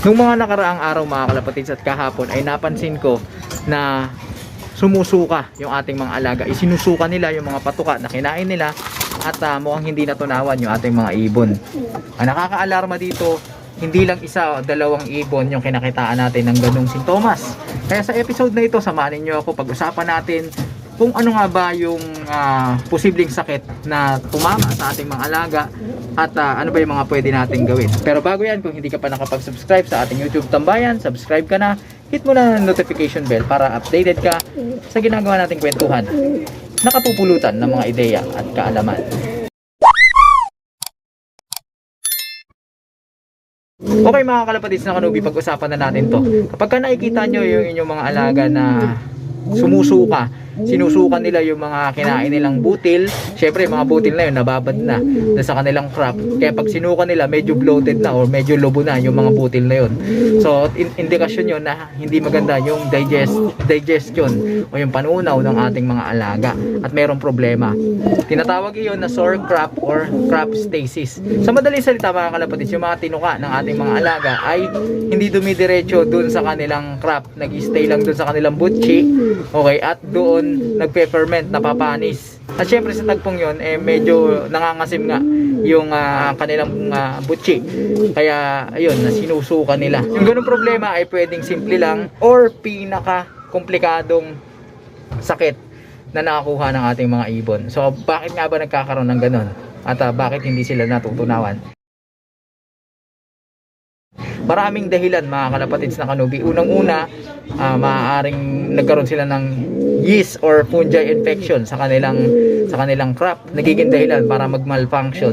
Nung mga nakaraang araw mga kalapatids at kahapon ay napansin ko na sumusuka yung ating mga alaga. Isinusuka nila yung mga patuka na kinain nila at mukhang hindi natunawan yung ating mga ibon. Ang nakakaalarma dito, hindi lang isa o dalawang ibon yung kinakitaan natin ng ganung sintomas. Kaya sa episode na ito, samahan niyo ako pag-usapan natin kung ano nga ba yung posibleng sakit na tumama sa ating mga alaga at ano ba yung mga pwede natin gawin. Pero bago yan, kung hindi ka pa nakapag-subscribe sa ating YouTube Tambayan, subscribe ka na, hit mo na ang notification bell para updated ka sa ginagawa nating kwentuhan, nakapupulutan ng mga ideya at kaalaman. Okay mga kalapatids na kanubi, pag-usapan na natin to. Kapag ka nakikita nyo yung inyong mga alaga na sumusuka, sinusukan nila yung mga kinain nilang butil, syempre mga butil na yun nababad na sa kanilang crop, kaya pag sinuka nila medyo bloated na or medyo lobo na yung mga butil na yun. So indikasyon yun na hindi maganda yung digestion o yung panunaw ng ating mga alaga at mayroong problema. Tinatawag iyon na sore crop or crop stasis. Sa madaling salita mga kalapatids, yung mga tinuka ng ating mga alaga ay hindi dumidiretso dun sa kanilang crop, nag-stay lang dun sa kanilang butchi, okay, at doon nagpe-ferment, napapanis. At syempre sa tagpong yon medyo nangangasim nga yung kanilang butchi. Kaya ayun, sinusuka nila. Yung ganung problema ay pwedeng simple lang or pinaka komplikadong sakit na nakakuha ng ating mga ibon. So bakit nga ba nagkakaroon ng ganun? At bakit hindi sila natutunawan? Maraming dahilan mga kalapatids na kanubi. Unang-una, maaaring nagkaroon sila ng yeast or fungi infection sa kanilang crop. Nagiging dahilan para mag-malfunction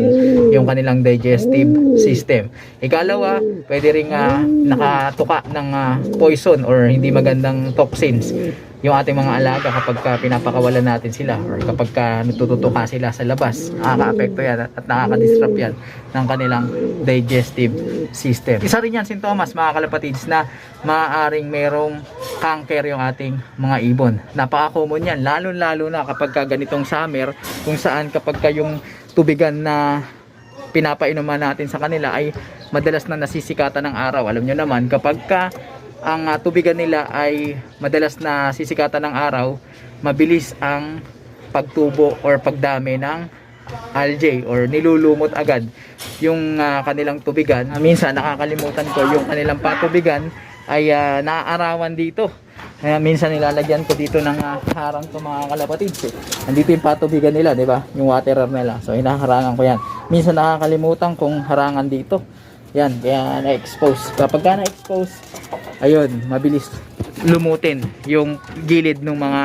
yung kanilang digestive system. Ikalawa, pwede ring nakatuka ng poison or hindi magandang toxins yung ating mga alaga kapag pinapakawalan natin sila or kapag natututuka sila sa labas. Nakaka-apekto yan at nakaka-disrupt yan ng kanilang digestive system. Isa rin yan sintomas mga kalapatids na maaaring merong cancer yung ating mga ibon. Napaka-common yan, lalo na kapag ganitong summer, kung saan kapag yung tubigan na pinapainuman natin sa kanila ay madalas na nasisikatan ng araw. Alam nyo naman, kapag ang tubigan nila ay madalas na sisikatan ng araw, mabilis ang pagtubo or pagdami ng algae or nilulumot agad yung kanilang tubigan. Minsan nakakalimutan ko yung kanilang patubigan ay naaarawan dito. Minsan nilalagyan ko dito ng harang to mga kalapatids. Nandito yung patubigan nila, di ba? Yung waterer nila. So inaharangan ko yan. Minsan nakakalimutan kung harangan dito. Yan, kaya na-expose. Kapag na-expose, ayun, mabilis lumutin yung gilid ng mga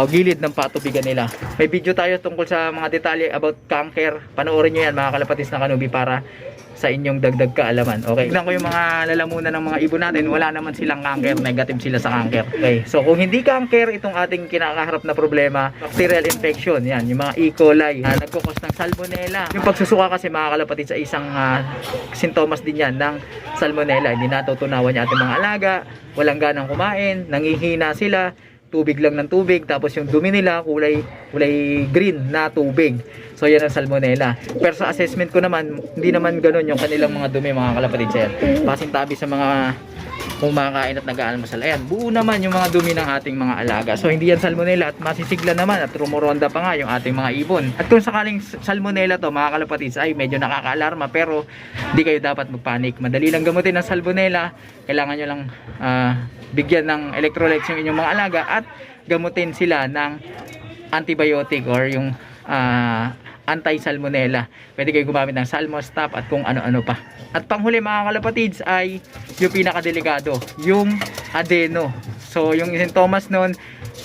gilid ng patubigan nila. May video tayo tungkol sa mga detalye about cancer. Panoorin nyo yan mga kalapatids na kanubi para sa inyong dagdag kaalaman. Okay, tignan ko yung mga lalamunan ng mga ibon natin. Wala naman silang cancer, negative sila sa cancer. Okay, so kung hindi cancer itong ating kinakaharap na problema, bacterial infection, yan, yung mga E. coli, nagkukos ng salmonella. Yung pagsusuka kasi mga kalapatids sa isang sintomas din yan ng salmonella. Hindi natutunawan yung ating mga alaga, walang ganang kumain, nangihina sila, tubig lang ng tubig, tapos yung dumi nila kulay green na tubig. So yan ang salmonella. Pero sa assessment ko naman, hindi naman ganoon yung kanilang mga dumi mga kalapatids yan. Pasintabi sa mga kumakain at nag-aalmusal. Ayan, buo naman yung mga dumi ng ating mga alaga. So hindi yan salmonella at masisigla naman at rumoronda pa nga yung ating mga ibon. At kung sakaling salmonella to mga kalapatids ay medyo nakaka-alarma, pero hindi kayo dapat magpanik. Madali lang gamutin ang salmonella. Kailangan nyo lang bigyan ng electrolytes yung inyong mga alaga at gamutin sila ng antibiotic or yung anti-salmonella. Pwede kayo gumamit ng Salmostap at kung ano-ano pa. At panghuli mga kalapatids ay yung pinakadelikado, yung adeno. So yung sintomas nun,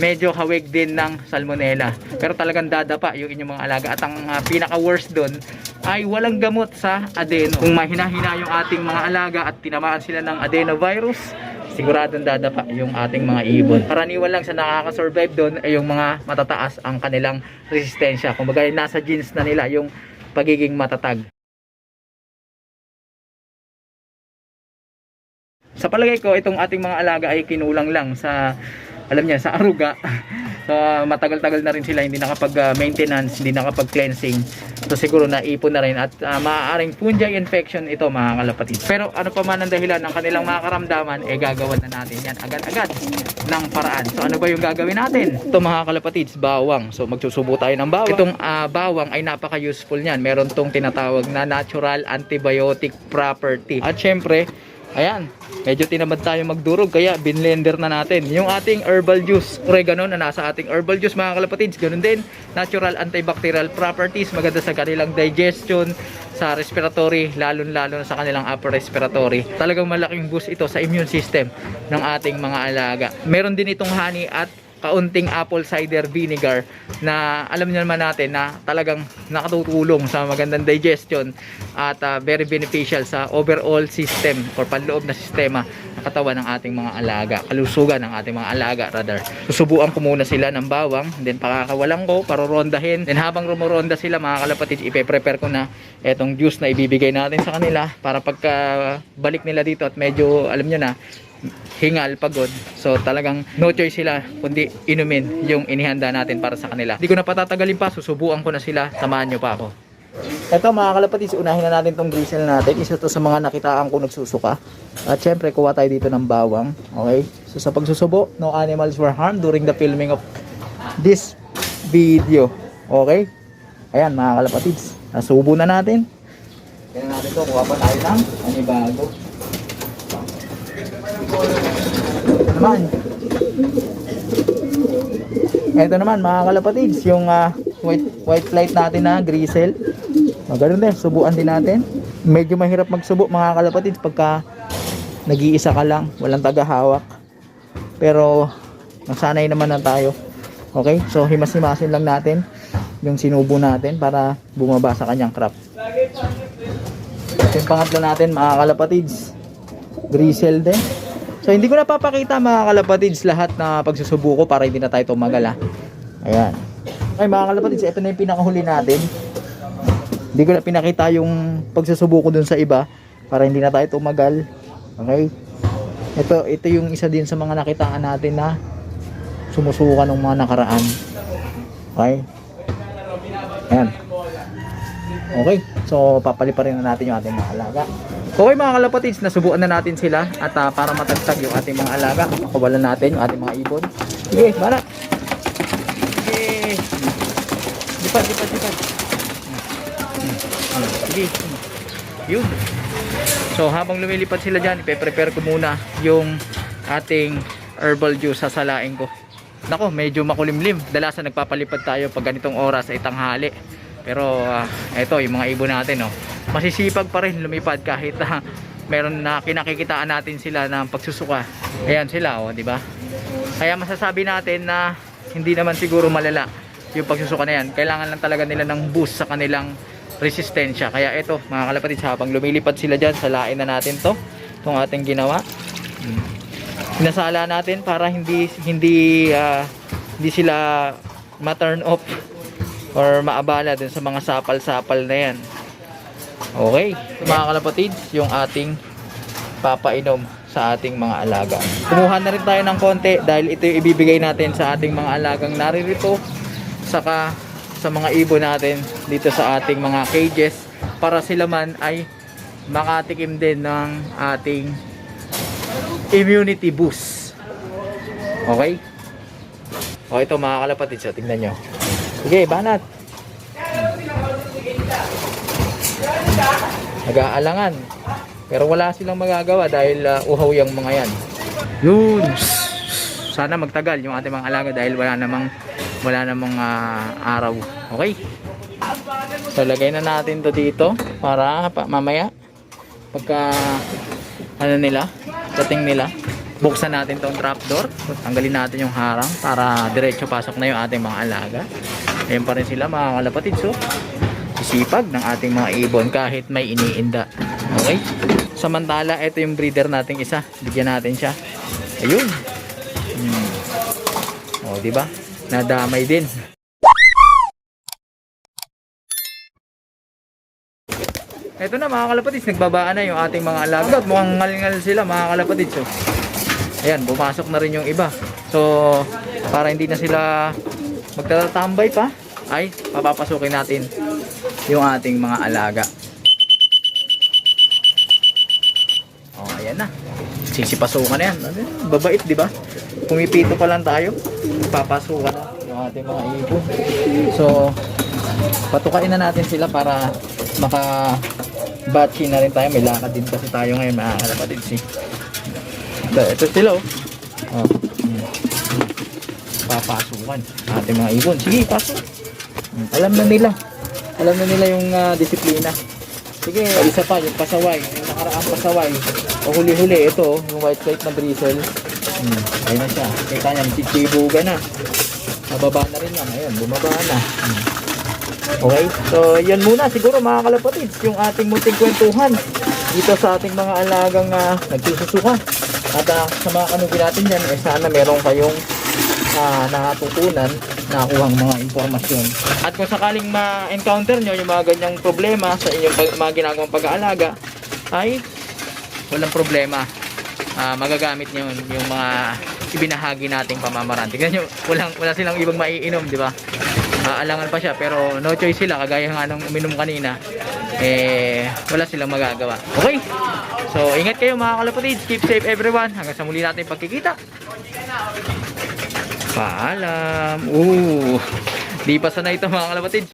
medyo hawig din ng salmonella. Pero talagang dadapa yung inyong mga alaga. At ang pinaka-worst dun ay walang gamot sa adeno. Kung mahina-hina yung ating mga alaga at tinamaan sila ng adenovirus, siguradong dadapa yung ating mga ibon. Karaniwan lang sa nakaka-survive doon ay yung mga matataas ang kanilang resistensya. Kumbaga nasa genes na nila yung pagiging matatag. Sa palagay ko, itong ating mga alaga ay kinulang lang sa, alam niya, sa aruga. So matagal-tagal na rin sila hindi nakapag-maintenance, hindi nakapag-cleansing. So siguro naipon na rin at maaaring fungi infection ito mga kalapatids. Pero ano pa man ang dahilan ng kanilang mga karamdaman, gagawan na natin yan agad-agad ng paraan. So ano ba yung gagawin natin? Ito mga kalapatids, bawang. So magsusubo tayo ng bawang. Itong bawang ay napaka-useful niyan. Meron tong tinatawag na natural antibiotic property. At syempre, ayan, medyo tinamad tayo magdurog kaya binlender na natin yung ating herbal juice, oregano na nasa ating herbal juice mga kalapatids. Ganun din, natural antibacterial properties, maganda sa kanilang digestion, sa respiratory, lalo na sa kanilang upper respiratory. Talagang malaking boost ito sa immune system ng ating mga alaga. Meron din itong honey at kaunting apple cider vinegar na alam niyo naman natin na talagang nakatutulong sa magandang digestion at very beneficial sa overall system or panloob na sistema ng katawan ng ating mga alaga, kalusugan ng ating mga alaga rather. Susubuan ko muna sila ng bawang, then pakakawalan ko, parorondahin, then habang rumoronda sila mga kalapatids, ipe-prepare ko na etong juice na ibibigay natin sa kanila para pagka balik nila dito at medyo alam niyo na hingal, pagod, so talagang no choice sila kundi inumin yung inihanda natin para sa kanila. Hindi ko na patatagalin pa, susubuan ko na sila, samahan nyo pa ako. Eto mga kalapatids, unahin na natin tong grisel natin. Isa to sa mga nakitaan ko nagsusuka. At syempre kuha tayo dito ng bawang. Okay, so sa pagsusubo, no animals were harmed during the filming of this video. Okay, ayan mga kalapatids, nasubo na natin. Kaya natin to, kuha pa tayo ng anibago. Ito naman mga kalapatids, yung white flight natin na grisel. Ganun din, subuan din natin. Medyo mahirap magsubo mga kalapatids pagka nag-iisa ka lang, walang tagahawak. Pero nasanay naman na tayo. Okay, so himas-himasin lang natin yung sinubo natin para bumaba sa kanyang crop. Ito yung pangatlo natin mga kalapatids, grisel din. So hindi ko na papakita mga kalapatids lahat na pagsusubo ko para hindi na tayo tumagal. Ayan. Ay mga kalapatids, ito na yung pinakahuli natin. Hindi ko na pinakita yung pagsusubo ko dun sa iba para hindi na tayo tumagal. Okay. Ito yung isa din sa mga nakitaan natin na sumusuka ng mga nakaraan. Okay. Ayan. Okay. So papaliparin na natin yung ating mga alaga. Okay mga kalapatids, nasubuan na natin sila at para matagtag yung ating mga alaga, makawalan natin yung ating mga ibon. Sige, bala. Sige. Lipat. Sige. Yun. So habang lumilipad sila dyan, ipe-prepare ko muna yung ating herbal juice, sasalain ko. Nako, medyo makulimlim. Dalasan nagpapalipad tayo pag ganitong oras ay tanghali. Pero eto yung mga ibon natin, oh. Masisipag pa rin lumipad kahit meron na kinakikitaan natin sila ng pagsusuka. Ayan sila, oh, di ba? Kaya masasabi natin na hindi naman siguro malala yung pagsusuka na yan. Kailangan lang talaga nila ng boost sa kanilang resistensya. Kaya ito, mga kalapatids, habang lumilipad sila dyan, salain na natin to. Itong ating ginawa. Sinasala natin para hindi sila ma-turn off or maabala dun sa mga sapal-sapal na yan. Okay, mga kalapatids, yung ating papainom sa ating mga alaga. Kumuha na rin tayo ng konti dahil ito yung ibibigay natin sa ating mga alagang naririto, saka sa mga ibon natin dito sa ating mga cages para sila man ay makatikim din ng ating immunity boost. Okay? O ito mga kalapatids, so, tingnan nyo. Sige, banat. Nag-aalangan. Pero wala silang magagawa dahil uhaw yung mga yan. Yun. Sana magtagal yung ating mga alaga dahil wala namang araw. Okay? So lagay na natin to dito para mamaya pagka dating nila, buksan natin tong trapdoor, tanggalin natin yung harang para diretso pasok na yung ating mga alaga. Ayan pa rin sila mga kalapatids, so sisipag ng ating mga ibon kahit may iniinda. Okay? Samantala, ito yung breeder nating isa. Bigyan natin siya. Ayun. O, diba? Nadamay din. Ito na mga kalapatids, nagbabaan na yung ating mga alaga. Mukhang ngal-ngal sila mga kalapatids. So, ayan, pumasok na rin yung iba. So, para hindi na sila magtatambay pa, ay papapasukin natin yung ating mga alaga. Oh, ayan na. Sisipasukan na yan. Babait, di ba? Pumipito pa lang tayo, papasukan na yung ating mga ibon. So, patukain na natin sila para maka-batchy na rin tayo. May lakad din kasi tayo ngayon, mga kalapatids. Ito sila, oh. Oh. Papasukan ating mga ibon. Sige, pasok. Alam na nila yung disiplina. Sige, isa pa yung pasaway, yung nakaraang pasaway o huli-huli. Ito, yung white stripe na drizzle. Ayun na siya, kita niya, chichibuga na. Nababa na rin yan. Ayun, bumaba na. Okay, so yan muna siguro mga kalapatids, yung ating munting kwentuhan dito sa ating mga alagang nagsususuka. At sa mga kanubi natin yan, sana meron kayong nakatutunan, nakakuhang mga impormasyon. At kung sakaling ma-encounter nyo yung mga ganyang problema sa inyong mga ginagawang pag-aalaga, ay walang problema. Magagamit nyo yung mga ibinahagi nating pamamaraan. Tignan nyo, wala silang ibang maiinom, di ba? Alangan pa siya, pero no choice sila, kagaya nga nung uminom kanina, wala silang magagawa. Okay, so ingat kayo mga kalapatids, keep safe everyone, hanggang sa muli natin pagkikita. Paalam. Di pa sanay ito mga kalapatids.